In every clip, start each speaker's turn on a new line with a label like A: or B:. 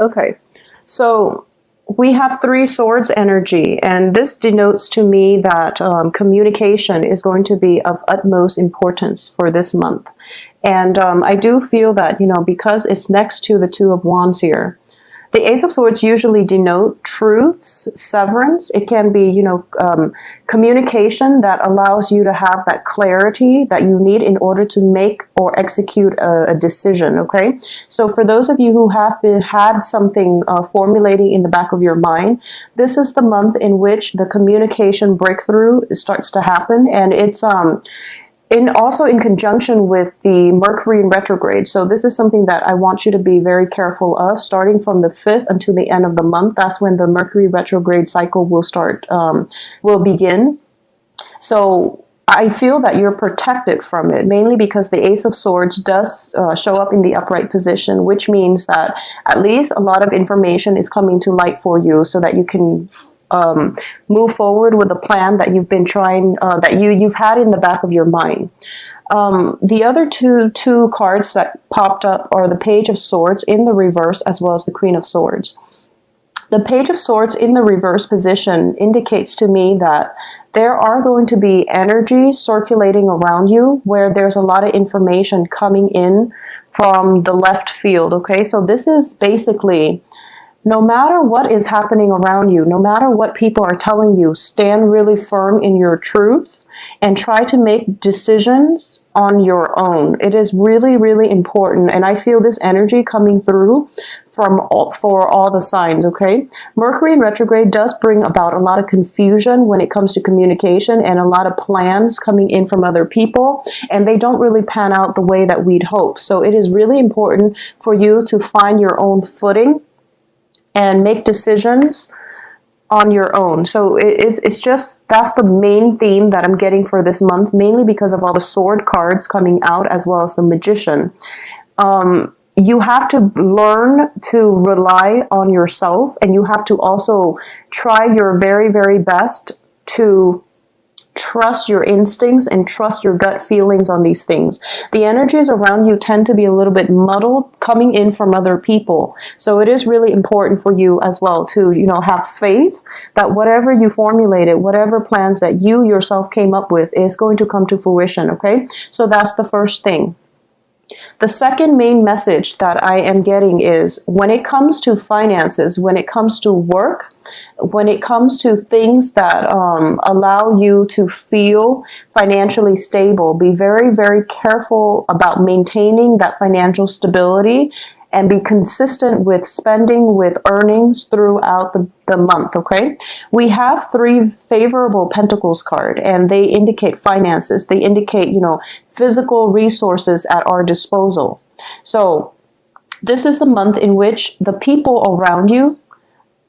A: Okay, so we have three swords energy, and this denotes to me that communication is going to be of utmost importance for this month. And I do feel that, because it's next to the Two of Wands here, the Ace of Swords usually denote truths, severance. It can be, communication that allows you to have that clarity that you need in order to make or execute a decision, okay? So for those of you who have had something formulating in the back of your mind, this is the month in which the communication breakthrough starts to happen, and it's also in conjunction with the Mercury in retrograde. So this is something that I want you to be very careful of, starting from the 5th until the end of the month. That's when the Mercury retrograde cycle will begin. So I feel that you're protected from it, mainly because the Ace of Swords does show up in the upright position, which means that at least a lot of information is coming to light for you so that you can move forward with a plan that you've been trying, that you've had in the back of your mind. The other two cards that popped up are the Page of Swords in the reverse, as well as the Queen of Swords. The Page of Swords in the reverse position indicates to me that there are going to be energies circulating around you where there's a lot of information coming in from the left field, okay? So this is basically, no matter what is happening around you, no matter what people are telling you, stand really firm in your truth and try to make decisions on your own. It is really, really important. And I feel this energy coming through for all the signs, okay? Mercury in retrograde does bring about a lot of confusion when it comes to communication and a lot of plans coming in from other people, and they don't really pan out the way that we'd hope. So it is really important for you to find your own footing and make decisions on your own. So it's just, that's the main theme that I'm getting for this month, mainly because of all the sword cards coming out, as well as the Magician. You have to learn to rely on yourself, and you have to also try your very, very best to trust your instincts and trust your gut feelings on these things. The energies around you tend to be a little bit muddled, coming in from other people. So it is really important for you as well to, have faith that whatever you formulated, whatever plans that you yourself came up with is going to come to fruition, okay? So that's the first thing. The second main message that I am getting is, when it comes to finances, when it comes to work, when it comes to things that allow you to feel financially stable, be very, very careful about maintaining that financial stability and be consistent with spending, with earnings throughout the month, okay? We have 3 favorable pentacles card, and they indicate finances. They indicate, physical resources at our disposal. So this is the month in which the people around you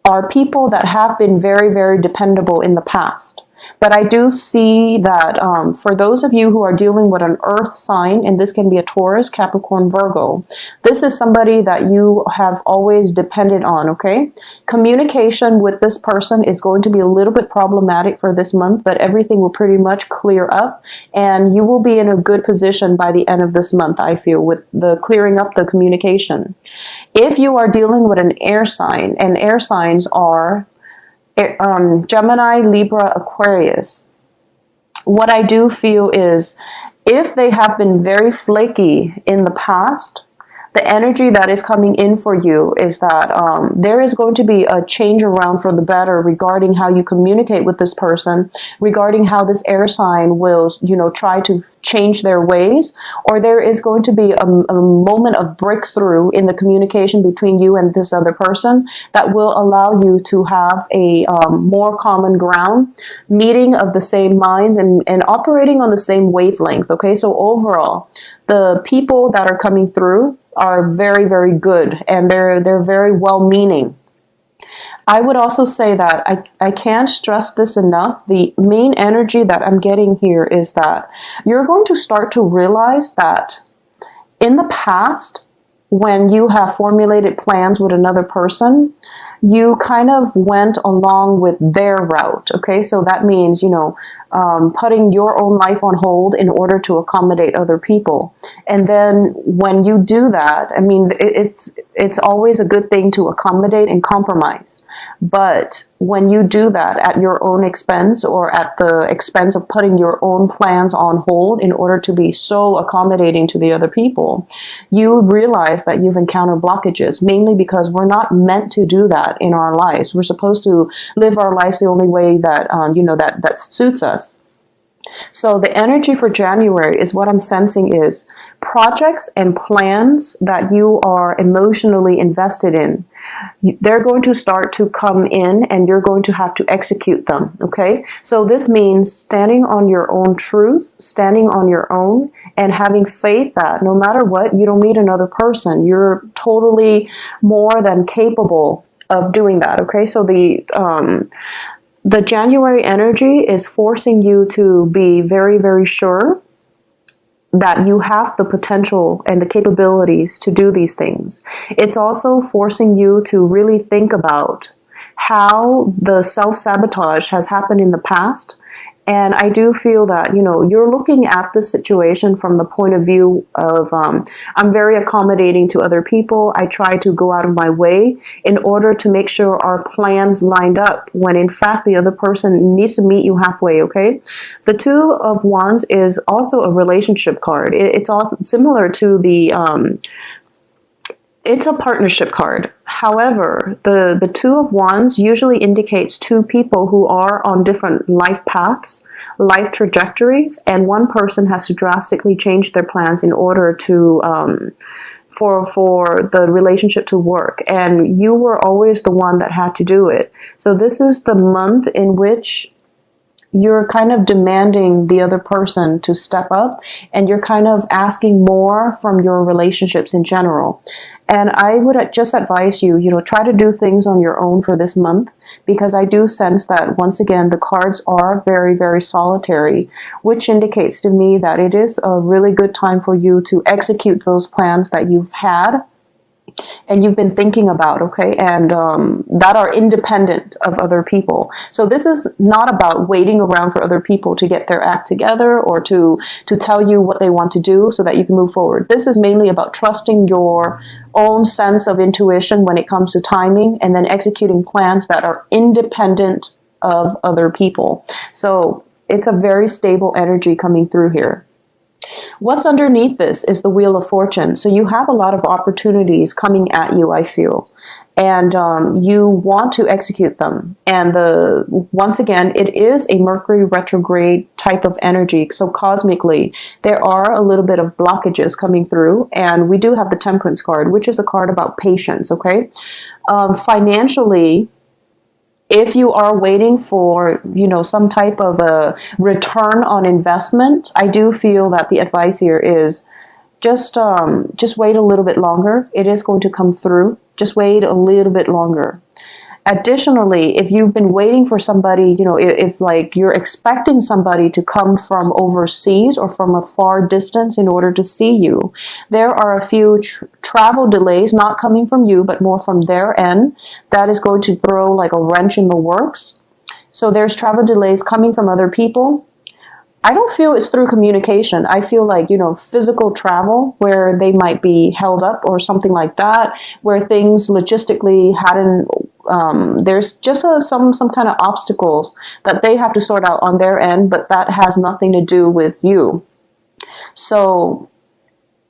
A: are people that have been very, very dependable in the past. But I do see that for those of you who are dealing with an earth sign, and this can be a Taurus, Capricorn, Virgo, this is somebody that you have always depended on, okay? Communication with this person is going to be a little bit problematic for this month, but everything will pretty much clear up, and you will be in a good position by the end of this month, I feel, with the clearing up the communication. If you are dealing with an air sign, and air signs are Gemini, Libra, Aquarius, what I do feel is, if they have been very flaky in the past, the energy that is coming in for you is that there is going to be a change around for the better regarding how you communicate with this person, regarding how this air sign will, try to change their ways, or there is going to be a moment of breakthrough in the communication between you and this other person that will allow you to have a more common ground, meeting of the same minds, and operating on the same wavelength, okay? So overall, the people that are coming through are very, very good, and they're very well-meaning. I would also say that I can't stress this enough. The main energy that I'm getting here is that you're going to start to realize that in the past, when you have formulated plans with another person, you kind of went along with their route. Okay, so that means, putting your own life on hold in order to accommodate other people. And then when you do that, I mean, it's always a good thing to accommodate and compromise. But when you do that at your own expense, or at the expense of putting your own plans on hold in order to be so accommodating to the other people, you realize that you've encountered blockages, mainly because we're not meant to do that in our lives. We're supposed to live our lives the only way that, that suits us. So the energy for January is, what I'm sensing is projects and plans that you are emotionally invested in. They're going to start to come in and you're going to have to execute them. Okay. So this means standing on your own truth, standing on your own, and having faith that no matter what, you don't need another person. You're totally more than capable of doing that. Okay. So the January energy is forcing you to be very, very sure that you have the potential and the capabilities to do these things. It's also forcing you to really think about how the self-sabotage has happened in the past. And I do feel that, you're looking at the situation from the point of view of, I'm very accommodating to other people. I try to go out of my way in order to make sure our plans lined up, when in fact the other person needs to meet you halfway, okay? The Two of Wands is also a relationship card. It's all similar to the... it's a partnership card. However, the Two of Wands usually indicates two people who are on different life paths, life trajectories, and one person has to drastically change their plans in order to for the relationship to work. And you were always the one that had to do it. So this is the month in which you're kind of demanding the other person to step up, and you're kind of asking more from your relationships in general. And I would just advise you, try to do things on your own for this month, because I do sense that, once again, the cards are very, very solitary, which indicates to me that it is a really good time for you to execute those plans that you've had and you've been thinking about, okay, and that are independent of other people. So this is not about waiting around for other people to get their act together, or to tell you what they want to do so that you can move forward. This is mainly about trusting your own sense of intuition when it comes to timing, and then executing plans that are independent of other people. So it's a very stable energy coming through here. What's underneath this is the Wheel of Fortune. So you have a lot of opportunities coming at you, I feel, and you want to execute them. And once again, it is a Mercury retrograde type of energy. So cosmically, there are a little bit of blockages coming through. And we do have the Temperance card, which is a card about patience, okay? Financially, if you are waiting for, some type of a return on investment, I do feel that the advice here is just wait a little bit longer. It is going to come through. Just wait a little bit longer. Additionally, if you've been waiting for somebody, if like you're expecting somebody to come from overseas or from a far distance in order to see you, there are a few travel delays, not coming from you, but more from their end. That is going to throw like a wrench in the works. So there's travel delays coming from other people. I don't feel it's through communication. I feel like, physical travel where they might be held up or something like that, where things logistically hadn't, there's just some kind of obstacles that they have to sort out on their end, but that has nothing to do with you. So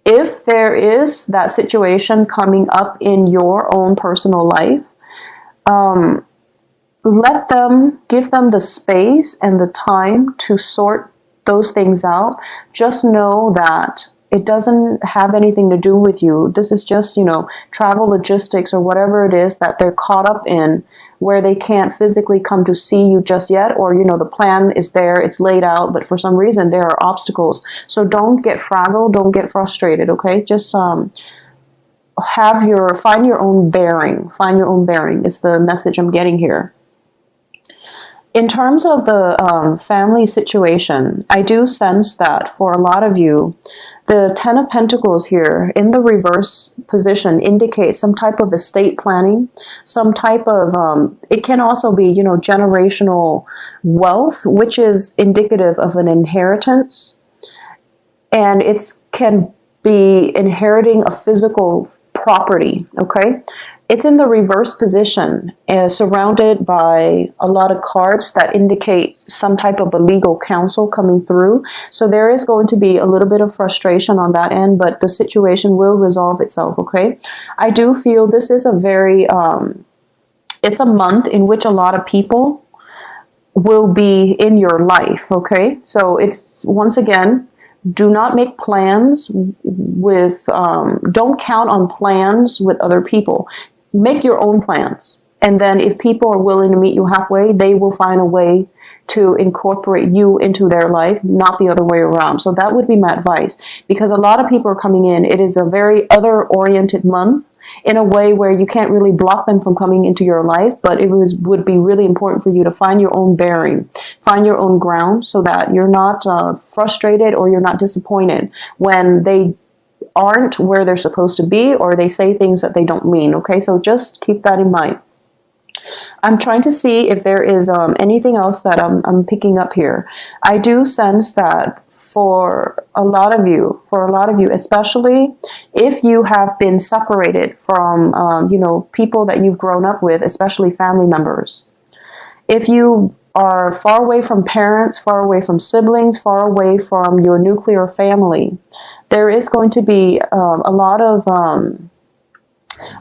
A: if there is that situation coming up in your own personal life, give them the space and the time to sort those things out. Just know that it doesn't have anything to do with you. This is just, travel logistics or whatever it is that they're caught up in, where they can't physically come to see you just yet, or, the plan is there, it's laid out, but for some reason there are obstacles. So don't get frazzled, don't get frustrated, okay? Just find your own bearing. Find your own bearing is the message I'm getting here. In terms of the family situation, I do sense that for a lot of you, the Ten of Pentacles here in the reverse position indicates some type of estate planning, some type of, it can also be, you know, generational wealth, which is indicative of an inheritance. And it can be inheriting a physical property, okay? It's in the reverse position, surrounded by a lot of cards that indicate some type of a legal counsel coming through. So there is going to be a little bit of frustration on that end, but the situation will resolve itself, okay? I do feel this is a very, it's a month in which a lot of people will be in your life, okay? So it's, once again, do not make plans with, don't count on plans with other people. Make your own plans. And then if people are willing to meet you halfway, they will find a way to incorporate you into their life, not the other way around. So that would be my advice, because a lot of people are coming in. It is a very other-oriented month in a way where you can't really block them from coming into your life, but it would be really important for you to find your own bearing, find your own ground, so that you're not frustrated or you're not disappointed when they aren't where they're supposed to be, or they say things that they don't mean, okay? So just keep that in mind. I'm trying to see if there is anything else that I'm picking up here. I do sense that for a lot of you, especially if you have been separated from, you know, people that you've grown up with, especially family members. If you are far away from parents, far away from siblings, far away from your nuclear family, there is going to be a lot of,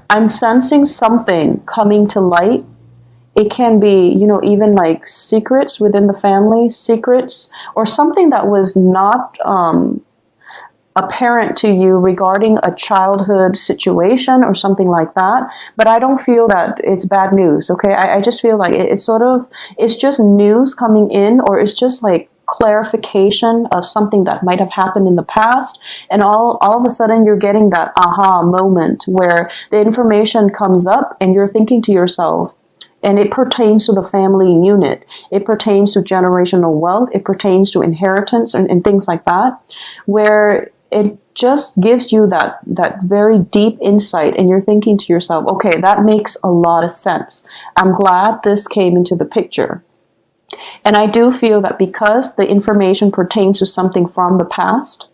A: I'm sensing something coming to light. It can be, you know, even like secrets within the family, secrets, or something that was not apparent to you regarding a childhood situation or something like that. But I don't feel that it's bad news, okay? I just feel like it's sort of, it's just news coming in, or it's just like clarification of something that might have happened in the past, and all of a sudden you're getting that aha moment where the information comes up and you're thinking to yourself, and it pertains to the family unit, it pertains to generational wealth, it pertains to inheritance and things like that, where it just gives you that very deep insight, and you're thinking to yourself, okay, that makes a lot of sense. I'm glad this came into the picture. And I do feel that because the information pertains to something from the past,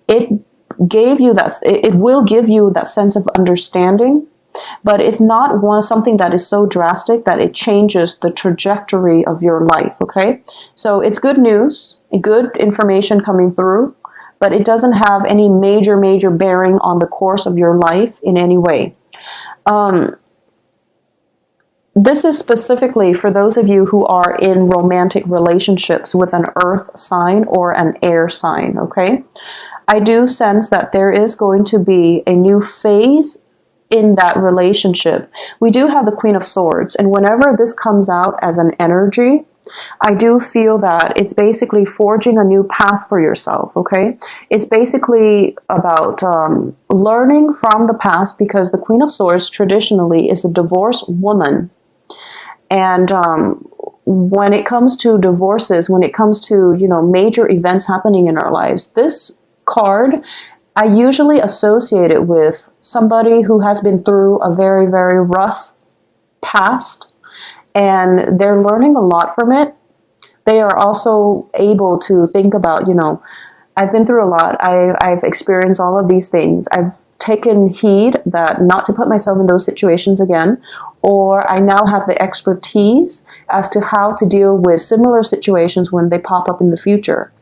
A: it will give you that sense of understanding, but it's not something that is so drastic that it changes the trajectory of your life, okay? So it's good news, good information coming through, but it doesn't have any major bearing on the course of your life in any way. This is specifically for those of you who are in romantic relationships with an earth sign or an air sign, okay? I do sense that there is going to be a new phase in that relationship. We do have the Queen of Swords, and whenever this comes out as an energy, I do feel that it's basically forging a new path for yourself, okay? It's basically about learning from the past, because the Queen of Swords traditionally is a divorced woman. And when it comes to divorces, when it comes to, you know, major events happening in our lives, this card, I usually associate it with somebody who has been through a very rough past, and they're learning a lot from it. They are also able to think about, you know, I've been through a lot. I've experienced all of these things. I've taken heed that not to put myself in those situations again, or I now have the expertise as to how to deal with similar situations when they pop up in the future.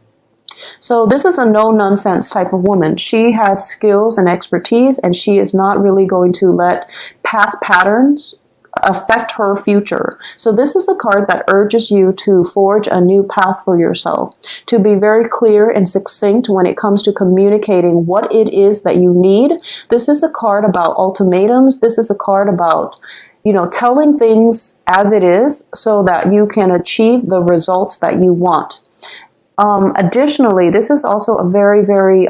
A: So this is a no-nonsense type of woman. She has skills and expertise, and she is not really going to let past patterns affect her future. So this is a card that urges you to forge a new path for yourself, to be very clear and succinct when it comes to communicating what it is that you need. This is a card about ultimatums. This is a card about, you know, telling things as it is so that you can achieve the results that you want. Additionally, this is also a very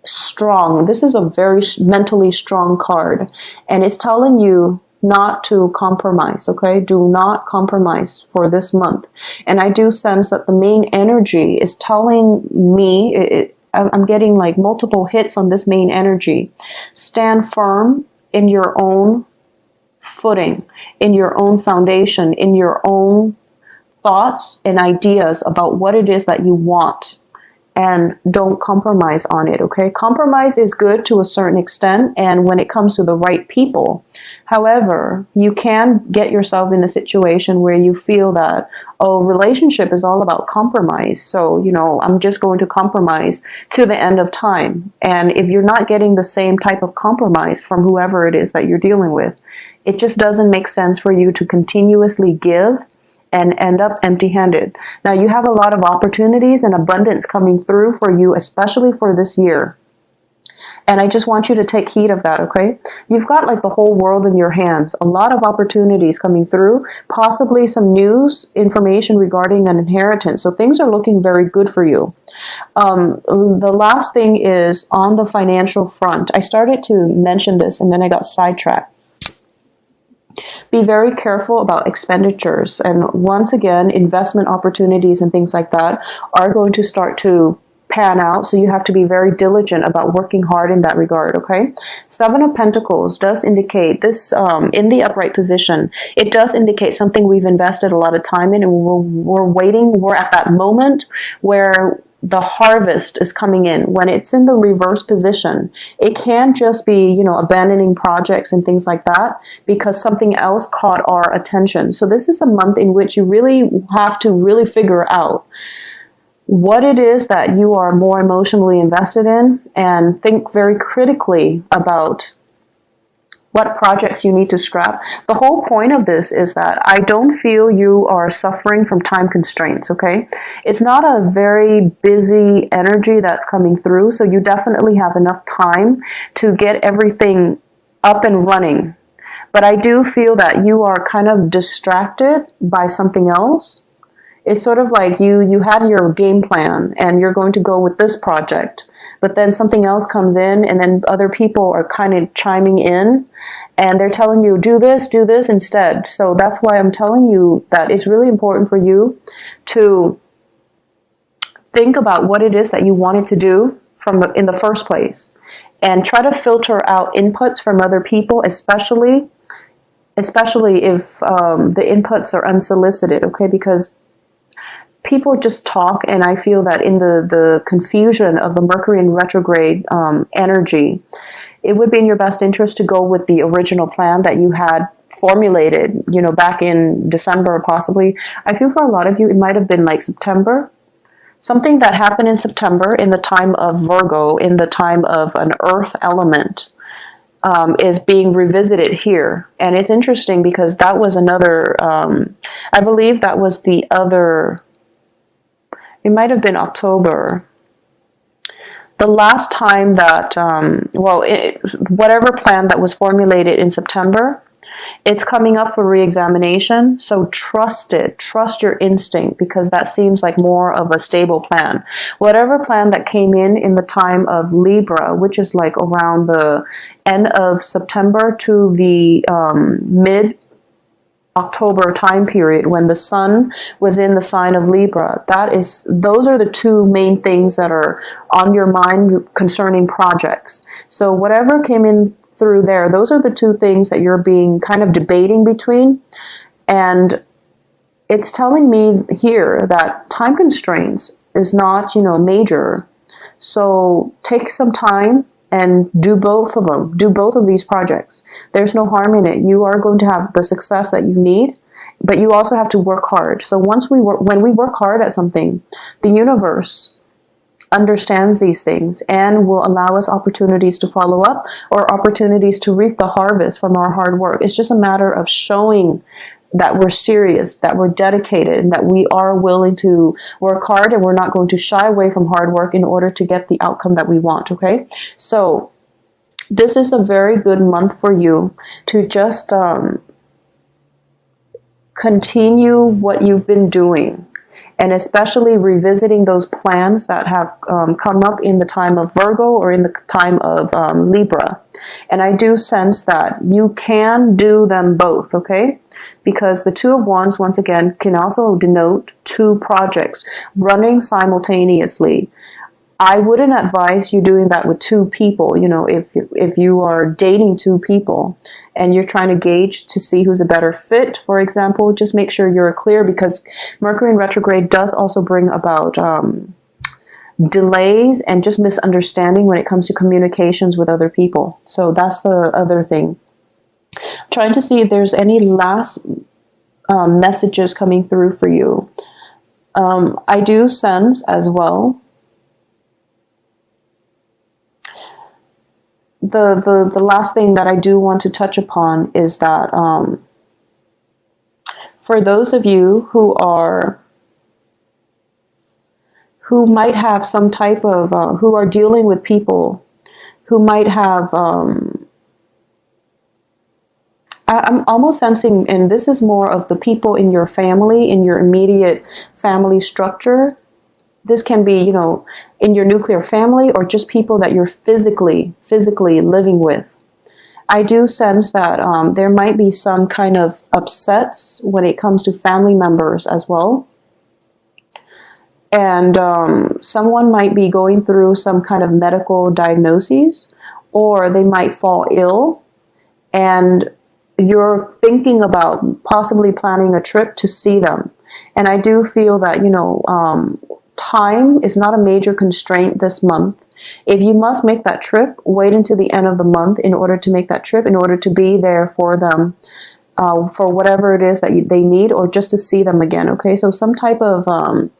A: strong, this is a very mentally strong card, and it's telling you not to compromise, okay? Do not compromise for this month. And I do sense that the main energy is telling me, I'm getting like multiple hits on this main energy. Stand firm in your own footing, in your own foundation, in your own thoughts and ideas about what it is that you want. And don't compromise on it, okay? Compromise is good to a certain extent and when it comes to the right people. However, you can get yourself in a situation where you feel that, oh, relationship is all about compromise. So, you know, I'm just going to compromise to the end of time. And if you're not getting the same type of compromise from whoever it is that you're dealing with, it just doesn't make sense for you to continuously give and end up empty-handed. Now, you have a lot of opportunities and abundance coming through for you, especially for this year. And I just want you to take heed of that, okay? You've got like the whole world in your hands. A lot of opportunities coming through, possibly some news, information regarding an inheritance. So things are looking very good for you. The last thing is on the financial front. I started to mention this and then I got sidetracked. Be very careful about expenditures. And once again, investment opportunities and things like that are going to start to pan out. So you have to be very diligent about working hard in that regard, okay? Seven of Pentacles does indicate this in the upright position. It does indicate something we've invested a lot of time in and we're waiting. We're at that moment where the harvest is coming in. When it's in the reverse position, it can just be, you know, abandoning projects and things like that because something else caught our attention. So this is a month in which you really have to really figure out what it is that you are more emotionally invested in and think very critically about what projects you need to scrap. The whole point of this is that I don't feel you are suffering from time constraints, okay? It's not a very busy energy that's coming through, so you definitely have enough time to get everything up and running. But I do feel that you are kind of distracted by something else. It's sort of like you had your game plan and you're going to go with this project, but then something else comes in and then other people are kind of chiming in and they're telling you, do this instead. So that's why I'm telling you that it's really important for you to think about what it is that you wanted to do in the first place and try to filter out inputs from other people, especially if the inputs are unsolicited, okay? Because people just talk, and I feel that in the confusion of the Mercury in retrograde energy, it would be in your best interest to go with the original plan that you had formulated, you know, back in December possibly. I feel for a lot of you, it might have been like September. Something that happened in September in the time of Virgo, in the time of an earth element, is being revisited here. And it's interesting because that was another, I believe that was the other, it might have been October. The last time that, whatever plan that was formulated in September, it's coming up for re-examination. So trust it. Trust your instinct because that seems like more of a stable plan. Whatever plan that came in the time of Libra, which is like around the end of September to the mid-October time period when the sun was in the sign of Libra. Those are the two main things that are on your mind concerning projects. So whatever came in through there, those are the two things that you're being kind of debating between. And it's telling me here that time constraints is not, major. So take some time and do both of them. Do both of these projects. There's no harm in it. You are going to have the success that you need, but you also have to work hard. So when we work hard at something, the universe understands these things and will allow us opportunities to follow up or opportunities to reap the harvest from our hard work. It's just a matter of showing that we're serious, that we're dedicated, and that we are willing to work hard and we're not going to shy away from hard work in order to get the outcome that we want, okay? So this is a very good month for you to just continue what you've been doing. and especially revisiting those plans that have come up in the time of Virgo or in the time of Libra. And I do sense that you can do them both, okay? Because the Two of Wands, once again, can also denote two projects running simultaneously. I wouldn't advise you doing that with two people. You know, if you are dating two people and you're trying to gauge to see who's a better fit, for example, just make sure you're clear, because Mercury in retrograde does also bring about delays and just misunderstanding when it comes to communications with other people. So that's the other thing. Trying to see if there's any last messages coming through for you. I do sense as well the last thing that I do want to touch upon is that for those of you who might have some type of who are dealing with people who might have I'm almost sensing, and this is more of the people in your family, in your immediate family structure. This can be, you know, in your nuclear family or just people that you're physically living with. I do sense that there might be some kind of upsets when it comes to family members as well. And someone might be going through some kind of medical diagnoses, or they might fall ill, and you're thinking about possibly planning a trip to see them. And I do feel that, you know, time is not a major constraint this month. If you must make that trip, wait until the end of the month in order to make that trip, in order to be there for them, for whatever it is that they need, or just to see them again. Okay, so some type of I'm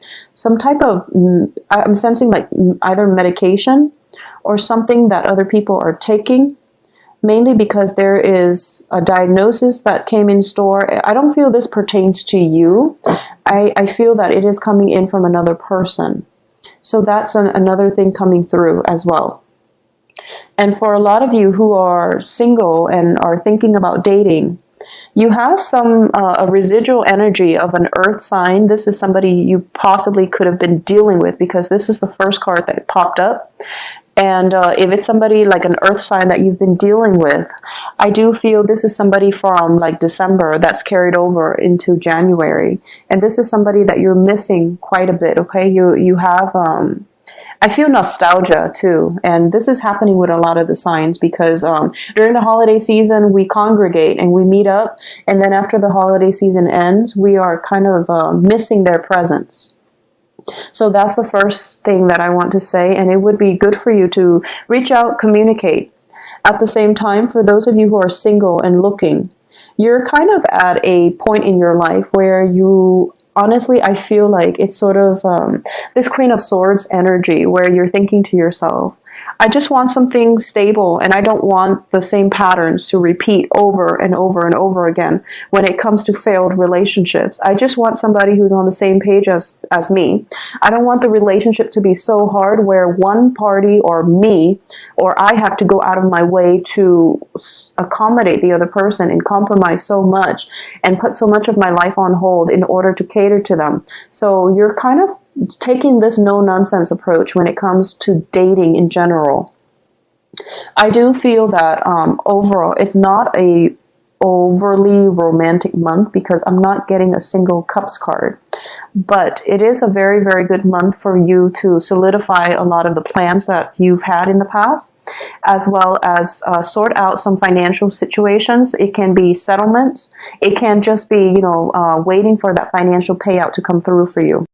A: sensing like either medication or something that other people are taking, mainly because there is a diagnosis that came in store. I don't feel this pertains to you. I feel that it is coming in from another person. So that's another thing coming through as well. And for a lot of you who are single and are thinking about dating, you have some a residual energy of an earth sign. This is somebody you possibly could have been dealing with, because this is the first card that popped up. And if it's somebody like an earth sign that you've been dealing with, I do feel this is somebody from like December that's carried over into January. And this is somebody that you're missing quite a bit, okay? You have, I feel nostalgia too. And this is happening with a lot of the signs, because during the holiday season, we congregate and we meet up. And then after the holiday season ends, we are kind of missing their presence. So that's the first thing that I want to say, and it would be good for you to reach out, communicate. At the same time, for those of you who are single and looking, you're kind of at a point in your life where you, honestly, I feel like it's sort of this Queen of Swords energy, where you're thinking to yourself, I just want something stable, and I don't want the same patterns to repeat over and over and over again when it comes to failed relationships. I just want somebody who's on the same page as me. I don't want the relationship to be so hard where one party or me or I have to go out of my way to accommodate the other person and compromise so much and put so much of my life on hold in order to cater to them. So you're kind of taking this no-nonsense approach when it comes to dating in general. I do feel that overall it's not a overly romantic month, because I'm not getting a single cups card. But it is a very, very good month for you to solidify a lot of the plans that you've had in the past, as well as sort out some financial situations. It can be settlements. It can just be, you know, waiting for that financial payout to come through for you.